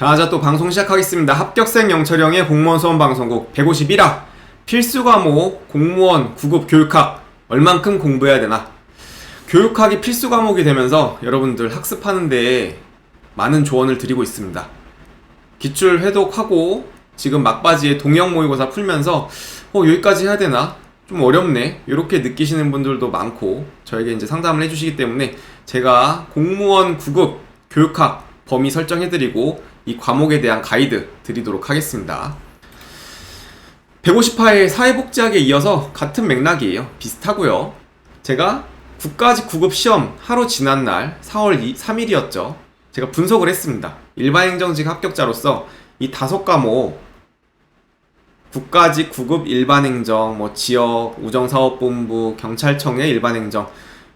자, 또 방송 시작하겠습니다. 합격생 영철형의 공무원 수험 방송국 151화 필수 과목 공무원 9급 교육학 얼만큼 공부해야 되나. 교육학이 필수 과목이 되면서 여러분들 학습하는데 많은 조언을 드리고 있습니다. 기출 회독하고 지금 막바지에 동형 모의고사 풀면서 여기까지 해야 되나? 좀 어렵네. 이렇게 느끼시는 분들도 많고 저에게 이제 상담을 해주시기 때문에 제가 공무원 9급 교육학 범위 설정해드리고 이 과목에 대한 가이드 드리도록 하겠습니다. 150화의 사회복지학에 이어서 같은 맥락이에요. 비슷하고요. 제가 국가직 9급 시험 하루 지난 날 4월 3일이었죠. 제가 분석을 했습니다. 일반행정직 합격자로서 이 5과목 국가직 9급 일반행정, 지역, 우정사업본부, 경찰청의 일반행정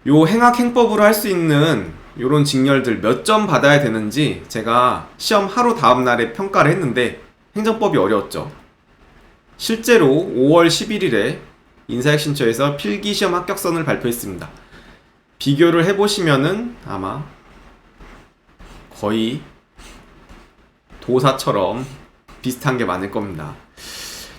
요 행학행법으로 할 수 있는 요런 직렬들 몇 점 받아야 되는지 제가 시험 하루 다음날에 평가를 했는데 행정법이 어려웠죠. 실제로 5월 11일에 인사혁신처에서 필기시험 합격선을 발표했습니다. 비교를 해보시면은 아마 거의 도사처럼 비슷한 게 많을 겁니다.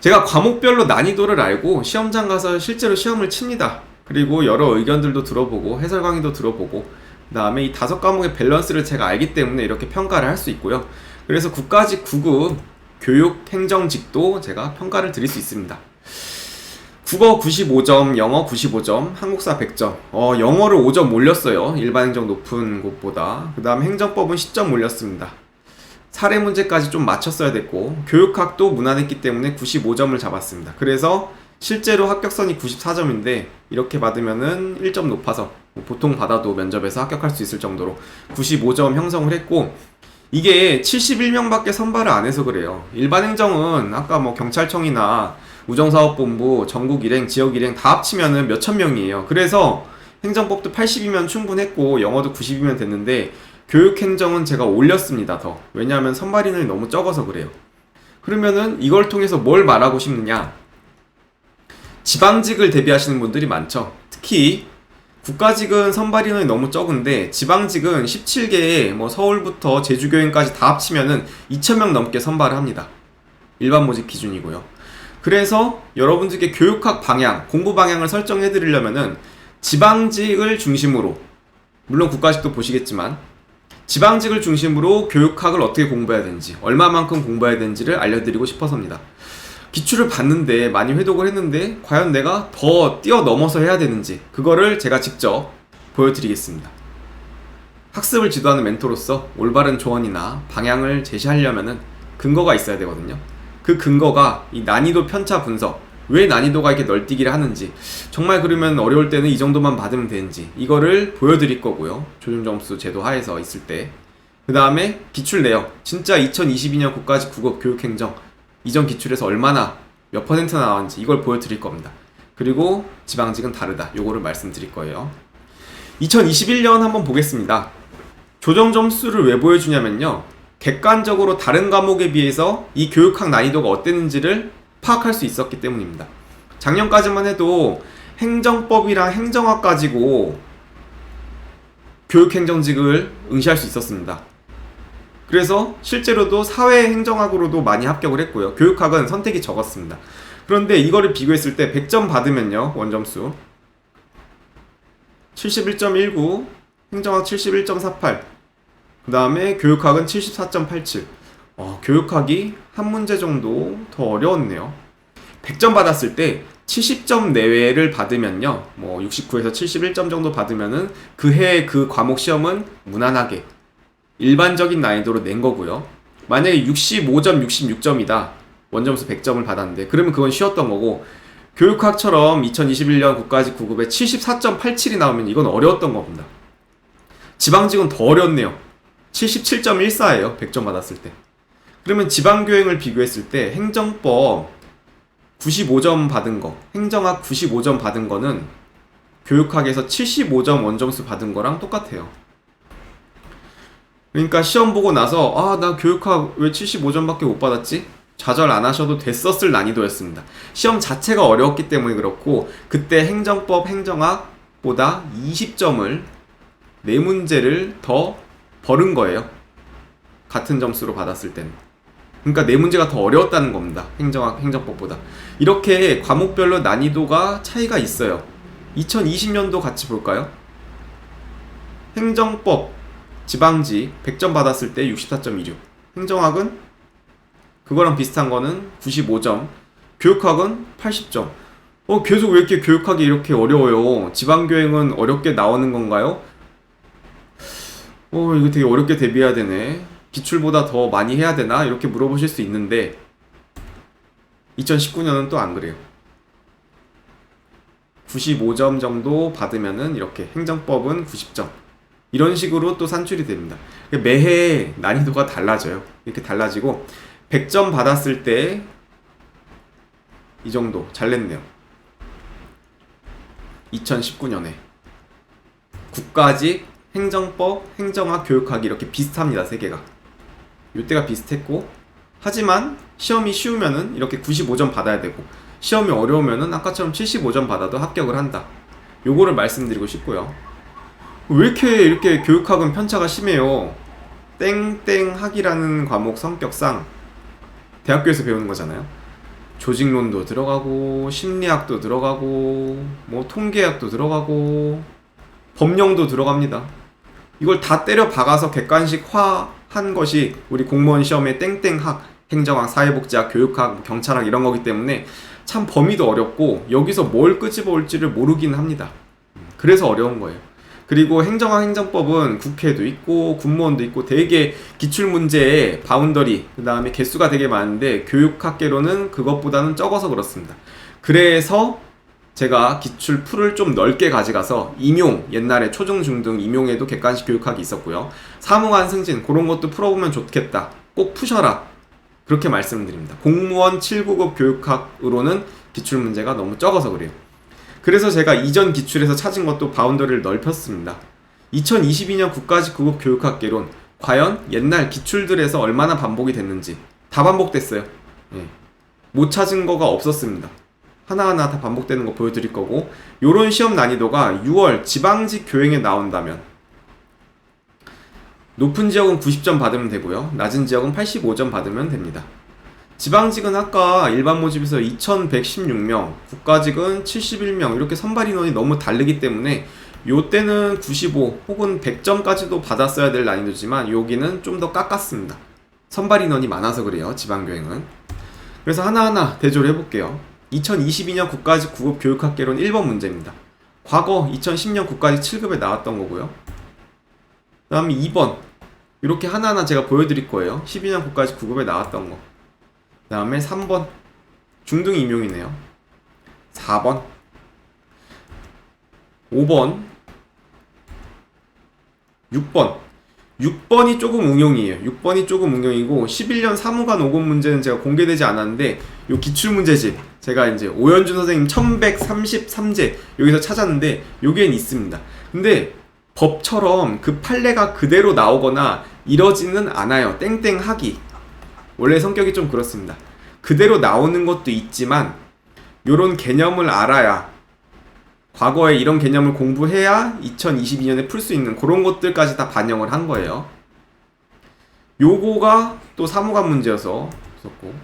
제가 과목별로 난이도를 알고 시험장 가서 실제로 시험을 칩니다. 그리고 여러 의견들도 들어보고 해설 강의도 들어보고 그 다음에 이 5과목의 밸런스를 제가 알기 때문에 이렇게 평가를 할 수 있고요. 그래서 국가직 9급 교육행정직도 제가 평가를 드릴 수 있습니다. 국어 95점, 영어 95점, 한국사 100점. 영어를 5점 올렸어요. 일반행정 높은 곳보다. 그 다음 행정법은 10점 올렸습니다. 사례 문제까지 좀 맞췄어야 됐고 교육학도 무난했기 때문에 95점을 잡았습니다. 그래서 실제로 합격선이 94점인데 이렇게 받으면은 1점 높아서 보통 받아도 면접에서 합격할 수 있을 정도로 95점 형성을 했고, 이게 71명밖에 선발을 안 해서 그래요. 일반행정은 아까 경찰청이나 우정사업본부, 전국일행, 지역일행 다 합치면은 몇천 명이에요. 그래서 행정법도 80이면 충분했고 영어도 90이면 됐는데 교육행정은 제가 올렸습니다. 더. 왜냐하면 선발 인원이 너무 적어서 그래요. 그러면은 이걸 통해서 뭘 말하고 싶느냐, 지방직을 대비하시는 분들이 많죠. 특히 국가직은 선발 인원이 너무 적은데 지방직은 17개에 서울부터 제주교행까지 다 합치면은 2,000명 넘게 선발을 합니다. 일반 모집 기준이고요. 그래서 여러분들께 교육학 방향, 공부 방향을 설정해 드리려면은 지방직을 중심으로, 물론 국가직도 보시겠지만 지방직을 중심으로 교육학을 어떻게 공부해야 되는지, 얼마만큼 공부해야 되는지를 알려드리고 싶어서입니다. 기출을 봤는데 많이 회독을 했는데 과연 내가 더 뛰어넘어서 해야 되는지, 그거를 제가 직접 보여드리겠습니다. 학습을 지도하는 멘토로서 올바른 조언이나 방향을 제시하려면은 근거가 있어야 되거든요. 그 근거가 이 난이도 편차 분석, 왜 난이도가 이렇게 널뛰기를 하는지, 정말 그러면 어려울 때는 이 정도만 받으면 되는지, 이거를 보여드릴 거고요. 조준점수 제도 하에서 있을 때. 그 다음에 기출 내역, 진짜 2022년 국가직 9급 교육행정 이전 기출에서 얼마나 몇 퍼센트 나왔는지 이걸 보여드릴 겁니다. 그리고 지방직은 다르다, 요거를 말씀드릴 거예요. 2021년 한번 보겠습니다. 조정 점수를 왜 보여주냐면요, 객관적으로 다른 과목에 비해서 이 교육학 난이도가 어땠는지를 파악할 수 있었기 때문입니다. 작년까지만 해도 행정법이랑 행정학 가지고 교육행정직을 응시할 수 있었습니다. 그래서 실제로도 사회행정학으로도 많이 합격을 했고요. 교육학은 선택이 적었습니다. 그런데 이거를 비교했을 때 100점 받으면요, 원점수 71.19, 행정학 71.48, 그 다음에 교육학은 74.87. 교육학이 한 문제 정도 더 어려웠네요. 100점 받았을 때 70점 내외를 받으면요, 69에서 71점 정도 받으면은 그 해의 그 과목 시험은 무난하게 일반적인 난이도로 낸 거고요. 만약에 65점, 66점이다. 원점수 100점을 받았는데 그러면 그건 쉬웠던 거고, 교육학처럼 2021년 국가직 9급에 74.87이 나오면 이건 어려웠던 겁니다. 지방직은 더 어려웠네요. 77.14예요. 100점 받았을 때. 그러면 지방교행을 비교했을 때 행정법 95점 받은 거, 행정학 95점 받은 거는 교육학에서 75점 원점수 받은 거랑 똑같아요. 그러니까 시험 보고 나서 나 교육학 왜 75점밖에 못 받았지? 좌절 안 하셔도 됐었을 난이도였습니다. 시험 자체가 어려웠기 때문에 그렇고, 그때 행정법, 행정학보다 20점을 4문제를 더 벌은 거예요. 같은 점수로 받았을 때는. 그러니까 내 문제가 더 어려웠다는 겁니다. 행정학, 행정법보다. 이렇게 과목별로 난이도가 차이가 있어요. 2020년도 같이 볼까요? 행정법, 지방지 100점 받았을 때 64.26. 행정학은 그거랑 비슷한 거는 95점. 교육학은 80점. 계속 왜 이렇게 교육학이 이렇게 어려워요? 지방교행은 어렵게 나오는 건가요? 이거 되게 어렵게 대비해야 되네. 기출보다 더 많이 해야 되나? 이렇게 물어보실 수 있는데 2019년은 또 안 그래요. 95점 정도 받으면은 이렇게 행정법은 90점. 이런 식으로 또 산출이 됩니다. 매해 난이도가 달라져요. 이렇게 달라지고 100점 받았을 때 이 정도 잘 냈네요. 2019년에 국가직, 행정법, 행정학, 교육학이 이렇게 비슷합니다. 세 개가. 요때가 비슷했고, 하지만 시험이 쉬우면은 이렇게 95점 받아야 되고, 시험이 어려우면은 아까처럼 75점 받아도 합격을 한다. 요거를 말씀드리고 싶고요. 왜 이렇게 교육학은 편차가 심해요? 땡땡학이라는 과목 성격상 대학교에서 배우는 거잖아요. 조직론도 들어가고, 심리학도 들어가고, 뭐 통계학도 들어가고, 법령도 들어갑니다. 이걸 다 때려 박아서 객관식화한 것이 우리 공무원 시험의 땡땡학, 행정학, 사회복지학, 교육학, 경찰학 이런 거기 때문에 참 범위도 어렵고 여기서 뭘 끄집어 올지를 모르긴 합니다. 그래서 어려운 거예요. 그리고 행정학, 행정법은 국회도 있고 군무원도 있고 되게 기출문제의 바운더리, 그 다음에 개수가 되게 많은데 교육학계로는 그것보다는 적어서 그렇습니다. 그래서 제가 기출 풀을 좀 넓게 가져가서 임용, 옛날에 초중, 중등 임용에도 객관식 교육학이 있었고요. 사무관 승진, 그런 것도 풀어보면 좋겠다. 꼭 푸셔라. 그렇게 말씀드립니다. 공무원 7구급 교육학으로는 기출문제가 너무 적어서 그래요. 그래서 제가 이전 기출에서 찾은 것도 바운더리를 넓혔습니다. 2022년 국가직 9급 교육학개론, 과연 옛날 기출들에서 얼마나 반복이 됐는지 다 반복됐어요. 못 찾은 거가 없었습니다. 하나하나 다 반복되는 거 보여드릴 거고, 요런 시험 난이도가 6월 지방직 교행에 나온다면 높은 지역은 90점 받으면 되고요, 낮은 지역은 85점 받으면 됩니다. 지방직은 아까 일반 모집에서 2116명, 국가직은 71명, 이렇게 선발 인원이 너무 다르기 때문에 요때는 95 혹은 100점까지도 받았어야 될 난이도지만 여기는 좀 더 깎았습니다. 선발 인원이 많아서 그래요, 지방교행은. 그래서 하나하나 대조를 해볼게요. 2022년 국가직 9급 교육학개론 1번 문제입니다. 과거 2010년 국가직 7급에 나왔던 거고요. 그 다음에 2번, 이렇게 하나하나 제가 보여드릴 거예요. 12년 국가직 9급에 나왔던 거. 그 다음에 3번, 중등 임용이네요. 4번, 5번, 6번. 6번이 조금 응용이에요. 6번이 조금 응용이고 11년 사무관 5급 문제는 제가 공개되지 않았는데 요 기출문제집 제가 이제 오연준 선생님 1133제 여기서 찾았는데 여기엔 있습니다. 근데 법처럼 그 판례가 그대로 나오거나 이러지는 않아요. 땡땡하기 원래 성격이 좀 그렇습니다. 그대로 나오는 것도 있지만 요런 개념을 알아야, 과거에 이런 개념을 공부해야 2022년에 풀 수 있는 그런 것들까지 다 반영을 한 거예요. 요거가 또 사무관 문제여서 썼고,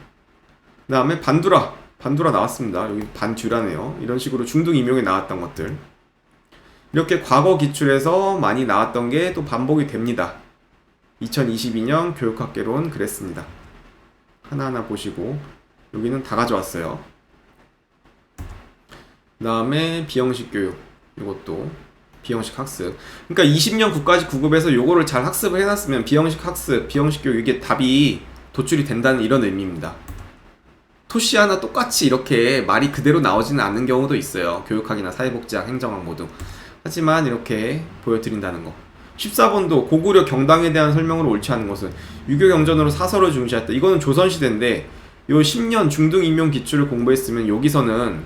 그 다음에 반두라 나왔습니다. 여기 반듀라네요. 이런 식으로 중등 임용에 나왔던 것들, 이렇게 과거 기출에서 많이 나왔던 게 또 반복이 됩니다. 2022년 교육학개론 그랬습니다. 하나하나 보시고, 여기는 다 가져왔어요. 그 다음에 비형식 교육, 이것도 비형식 학습. 그러니까 20년 국가직 9급에서 요거를 잘 학습을 해놨으면 비형식 학습, 비형식 교육, 이게 답이 도출이 된다는 이런 의미입니다. 토시 하나 똑같이 이렇게 말이 그대로 나오지는 않는 경우도 있어요. 교육학이나 사회복지학, 행정학 모두. 하지만 이렇게 보여드린다는 거. 14번도 고구려 경당에 대한 설명으로 옳지 않은 것은 유교경전으로 사설을 중시했다. 이거는 조선시대인데 요 10년 중등 임용 기출을 공부했으면 여기서는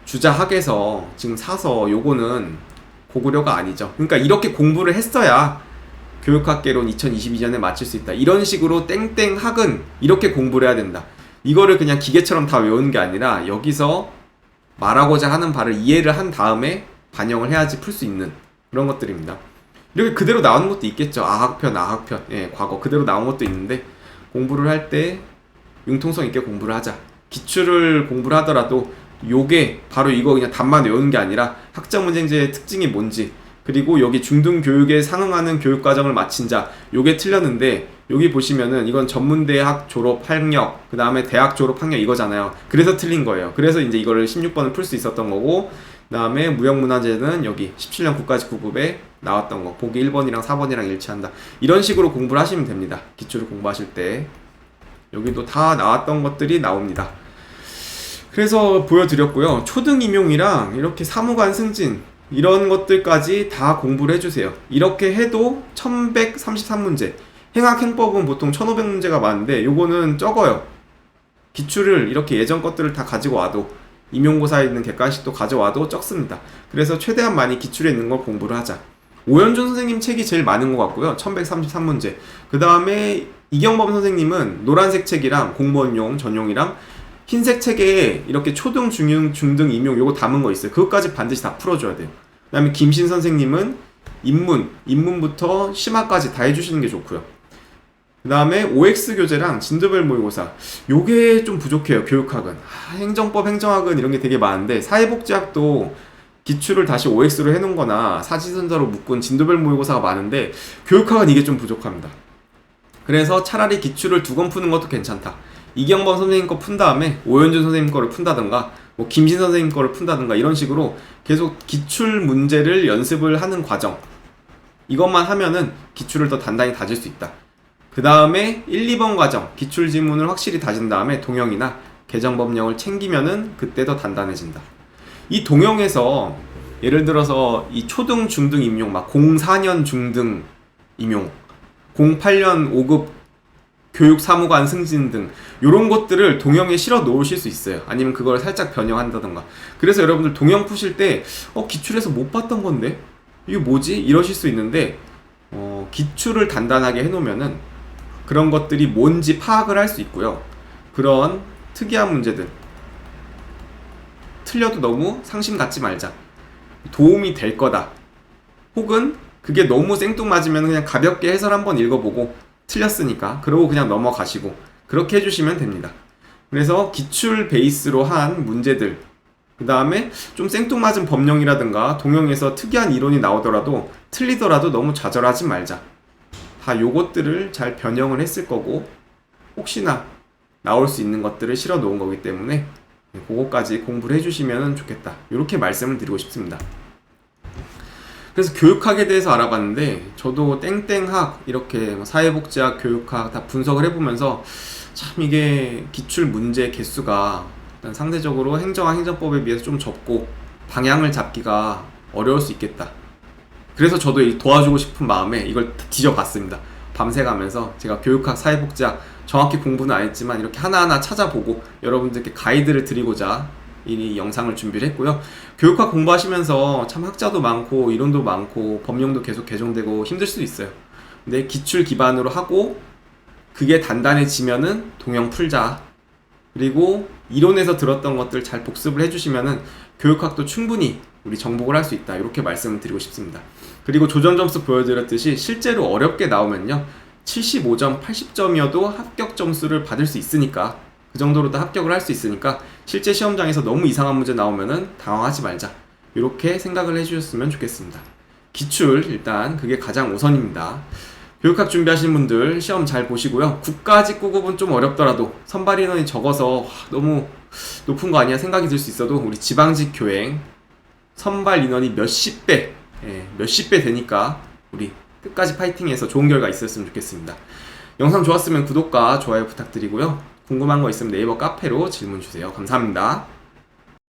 주자학에서 지금 사서 요거는 고구려가 아니죠. 그러니까 이렇게 공부를 했어야 교육학개론 2022년에 맞출 수 있다. 이런 식으로 땡땡학은 이렇게 공부를 해야 된다. 이거를 그냥 기계처럼 다 외우는 게 아니라 여기서 말하고자 하는 바를 이해를 한 다음에 반영을 해야지 풀 수 있는 그런 것들입니다. 이렇게 그대로 나오는 것도 있겠죠. 아학편, 예, 과거 그대로 나온 것도 있는데 공부를 할 때 융통성 있게 공부를 하자. 기출을 공부를 하더라도 요게 바로 이거 그냥 답만 외우는 게 아니라 학점문제제의 특징이 뭔지, 그리고 여기 중등교육에 상응하는 교육과정을 마친 자, 요게 틀렸는데 여기 보시면은 이건 전문대학 졸업 학력, 그 다음에 대학 졸업 학력 이거잖아요. 그래서 틀린 거예요. 그래서 이제 이거를 16번을 풀 수 있었던 거고, 그 다음에 무형문화재는 여기 17년 국가직 9급에 나왔던 거, 보기 1번이랑 4번이랑 일치한다. 이런 식으로 공부를 하시면 됩니다. 기출을 공부하실 때 여기도 다 나왔던 것들이 나옵니다. 그래서 보여드렸고요. 초등 임용이랑 이렇게 사무관 승진 이런 것들까지 다 공부를 해주세요. 이렇게 해도 1133문제, 행학행법은 보통 1500문제가 많은데 요거는 적어요. 기출을 이렇게 예전 것들을 다 가지고 와도, 임용고사에 있는 객관식도 가져와도 적습니다. 그래서 최대한 많이 기출에 있는 걸 공부를 하자. 오현준 선생님 책이 제일 많은 것 같고요. 1133문제. 그 다음에 이경범 선생님은 노란색 책이랑 공무원용 전용이랑 흰색 책에 이렇게 초등, 중등, 중등, 임용 요거 담은 거 있어요. 그것까지 반드시 다 풀어줘야 돼요. 그 다음에 김신 선생님은 입문부터 심화까지 다 해주시는 게 좋고요. 그 다음에 OX 교재랑 진도별 모의고사 요게 좀 부족해요. 교육학은 행정법, 행정학은 이런 게 되게 많은데 사회복지학도 기출을 다시 OX로 해놓은 거나 사지선자로 묶은 진도별 모의고사가 많은데 교육학은 이게 좀 부족합니다. 그래서 차라리 기출을 2권 푸는 것도 괜찮다. 이경범 선생님 거 푼 다음에 오현준 선생님 거를 푼다든가 뭐 김신 선생님 거를 푼다든가 이런 식으로 계속 기출 문제를 연습을 하는 과정, 이것만 하면은 기출을 더 단단히 다질 수 있다. 그 다음에 1, 2번 과정 기출 지문을 확실히 다진 다음에 동영이나 개정법령을 챙기면은 그때 더 단단해진다. 이 동영에서 예를 들어서 이 초등, 중등 임용, 막 04년 중등 임용, 08년 5급 교육사무관 승진 등 요런 것들을 동영에 실어 놓으실 수 있어요. 아니면 그걸 살짝 변형한다던가. 그래서 여러분들 동영 푸실 때 기출에서 못 봤던 건데 이게 뭐지? 이러실 수 있는데 기출을 단단하게 해놓으면은 그런 것들이 뭔지 파악을 할 수 있고요. 그런 특이한 문제들 틀려도 너무 상심 갖지 말자. 도움이 될 거다. 혹은 그게 너무 생뚱맞으면 그냥 가볍게 해설 한번 읽어보고 틀렸으니까 그러고 그냥 넘어가시고 그렇게 해주시면 됩니다. 그래서 기출 베이스로 한 문제들, 그 다음에 좀 생뚱맞은 법령이라든가 동영에서 특이한 이론이 나오더라도 틀리더라도 너무 좌절하지 말자. 다 요것들을 잘 변형을 했을 거고 혹시나 나올 수 있는 것들을 실어 놓은 거기 때문에 그거까지 공부를 해주시면 좋겠다. 이렇게 말씀을 드리고 싶습니다. 그래서 교육학에 대해서 알아봤는데 저도 땡땡학, 이렇게 사회복지학, 교육학 다 분석을 해보면서 참 이게 기출 문제 개수가 일단 상대적으로 행정학, 행정법에 비해서 좀 적고 방향을 잡기가 어려울 수 있겠다. 그래서 저도 도와주고 싶은 마음에 이걸 뒤져봤습니다. 밤새 가면서 제가 교육학, 사회복지학 정확히 공부는 안 했지만 이렇게 하나하나 찾아보고 여러분들께 가이드를 드리고자 이 영상을 준비를 했고요. 교육학 공부하시면서 참 학자도 많고 이론도 많고 법령도 계속 개정되고 힘들 수도 있어요. 근데 기출 기반으로 하고 그게 단단해지면은 동영 풀자. 그리고 이론에서 들었던 것들 잘 복습을 해주시면은 교육학도 충분히 우리 정복을 할 수 있다. 이렇게 말씀을 드리고 싶습니다. 그리고 조전 점수 보여드렸듯이 실제로 어렵게 나오면요 75점, 80점이어도 합격 점수를 받을 수 있으니까, 그 정도로 도 합격을 할 수 있으니까 실제 시험장에서 너무 이상한 문제 나오면은 당황하지 말자. 이렇게 생각을 해주셨으면 좋겠습니다. 기출 일단 그게 가장 우선입니다. 교육학 준비하시는 분들 시험 잘 보시고요. 국가직 9급은 좀 어렵더라도 선발 인원이 적어서 너무 높은 거 아니야 생각이 들 수 있어도 우리 지방직 교행 선발 인원이 몇십 배 되니까 우리 끝까지 파이팅해서 좋은 결과 있었으면 좋겠습니다. 영상 좋았으면 구독과 좋아요 부탁드리고요. 궁금한 거 있으면 네이버 카페로 질문 주세요. 감사합니다.